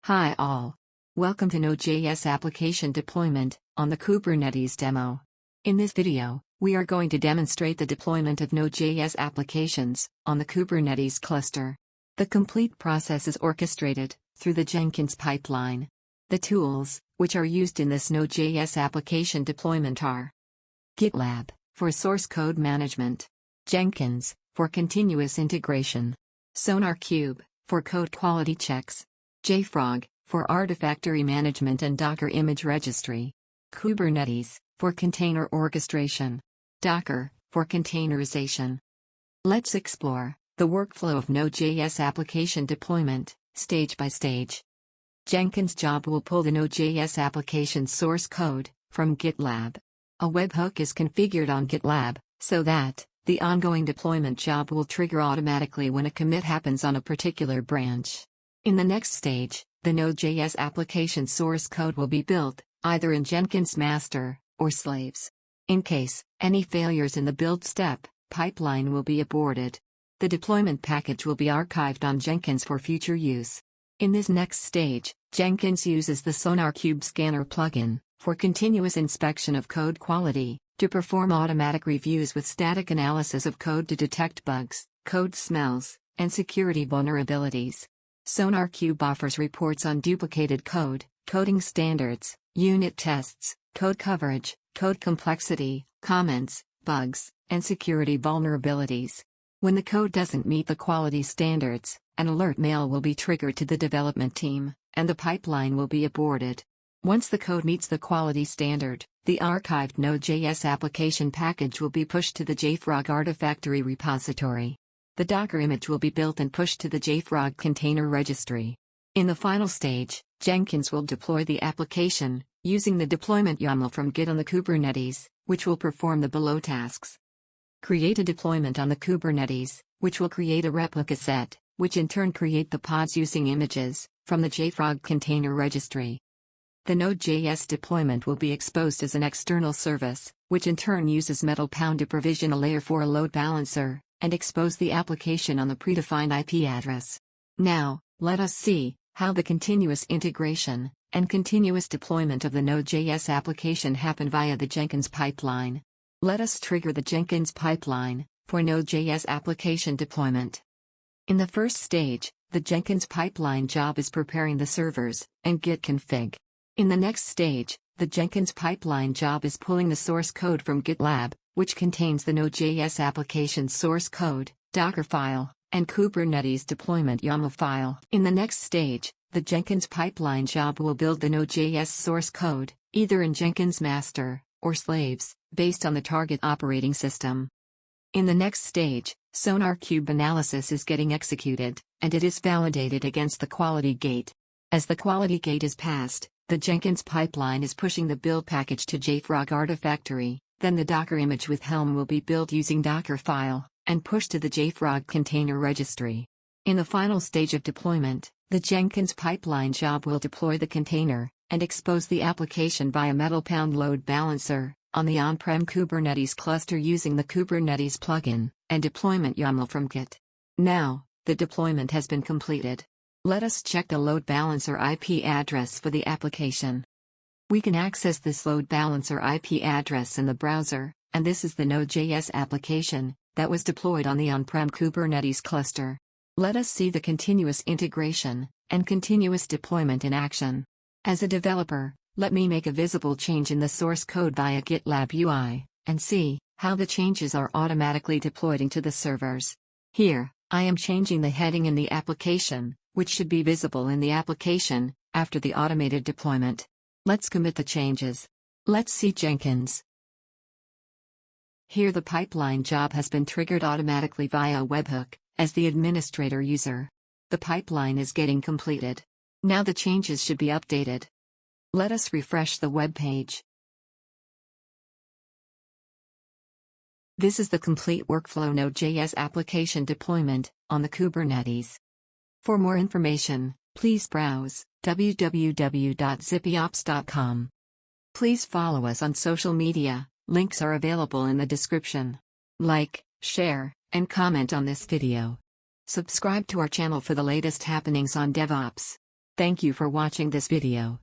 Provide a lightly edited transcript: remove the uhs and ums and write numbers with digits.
Hi all. Welcome to Node.js application deployment on the Kubernetes demo. In this video, we are going to demonstrate the deployment of Node.js applications on the Kubernetes cluster. The complete process is orchestrated through the Jenkins pipeline. The tools, which are used in this Node.js application deployment are GitLab, for source code management, Jenkins, for continuous integration, SonarQube, for code quality checks, JFrog, for Artifactory management and Docker image registry, Kubernetes, for container orchestration, Docker, for containerization. Let's explore the workflow of Node.js application deployment, stage by stage. Jenkins job will pull the Node.js application source code from GitLab. A webhook is configured on GitLab, so that the ongoing deployment job will trigger automatically when a commit happens on a particular branch. In the next stage, the Node.js application source code will be built, either in Jenkins master or slaves. In case any failures in the build step, pipeline will be aborted. The deployment package will be archived on Jenkins for future use. In this next stage, Jenkins uses the SonarQube scanner plugin for continuous inspection of code quality, to perform automatic reviews with static analysis of code to detect bugs, code smells, and security vulnerabilities. SonarQube offers reports on duplicated code, coding standards, unit tests, code coverage, code complexity, comments, bugs, and security vulnerabilities. When the code doesn't meet the quality standards, an alert mail will be triggered to the development team, and the pipeline will be aborted. Once the code meets the quality standard, the archived Node.js application package will be pushed to the JFrog Artifactory repository. The Docker image will be built and pushed to the JFrog container registry. In the final stage, Jenkins will deploy the application, using the deployment YAML from Git on the Kubernetes, which will perform the below tasks. Create a deployment on the Kubernetes, which will create a replica set, which in turn create the pods using images from the JFrog container registry. The Node.js deployment will be exposed as an external service, which in turn uses MetalPound to provision a layer 4 load balancer, and expose the application on the predefined IP address. Now, let us see how the continuous integration and continuous deployment of the Node.js application happen via the Jenkins pipeline. Let us trigger the Jenkins pipeline for Node.js application deployment. In the first stage, the Jenkins pipeline job is preparing the servers and git config. In the next stage, the Jenkins pipeline job is pulling the source code from GitLab, which contains the Node.js application source code, Docker file, and Kubernetes deployment YAML file. In the next stage, the Jenkins pipeline job will build the Node.js source code, either in Jenkins master or slaves, based on the target operating system. In the next stage, SonarQube analysis is getting executed, and it is validated against the quality gate. As the quality gate is passed, the Jenkins pipeline is pushing the build package to JFrog Artifactory. Then the Docker image with Helm will be built using Docker file, and pushed to the JFrog container registry. In the final stage of deployment, the Jenkins pipeline job will deploy the container, and expose the application via MetalPound load balancer, on the on-prem Kubernetes cluster using the Kubernetes plugin, and deployment YAML from Git. Now, the deployment has been completed. Let us check the load balancer IP address for the application. We can access this load balancer IP address in the browser, and this is the Node.js application that was deployed on the on-prem Kubernetes cluster. Let us see the continuous integration and continuous deployment in action. As a developer, let me make a visible change in the source code via GitLab UI, and see how the changes are automatically deployed into the servers. Here, I am changing the heading in the application, which should be visible in the application after the automated deployment. Let's commit the changes. Let's see Jenkins. Here the pipeline job has been triggered automatically via a webhook, as the administrator user. The pipeline is getting completed. Now the changes should be updated. Let us refresh the web page. This is the complete workflow Node.js application deployment on the Kubernetes. For more information, please browse www.zippyops.com. Please follow us on social media, links are available in the description. Like, share, and comment on this video. Subscribe to our channel for the latest happenings on DevOps. Thank you for watching this video.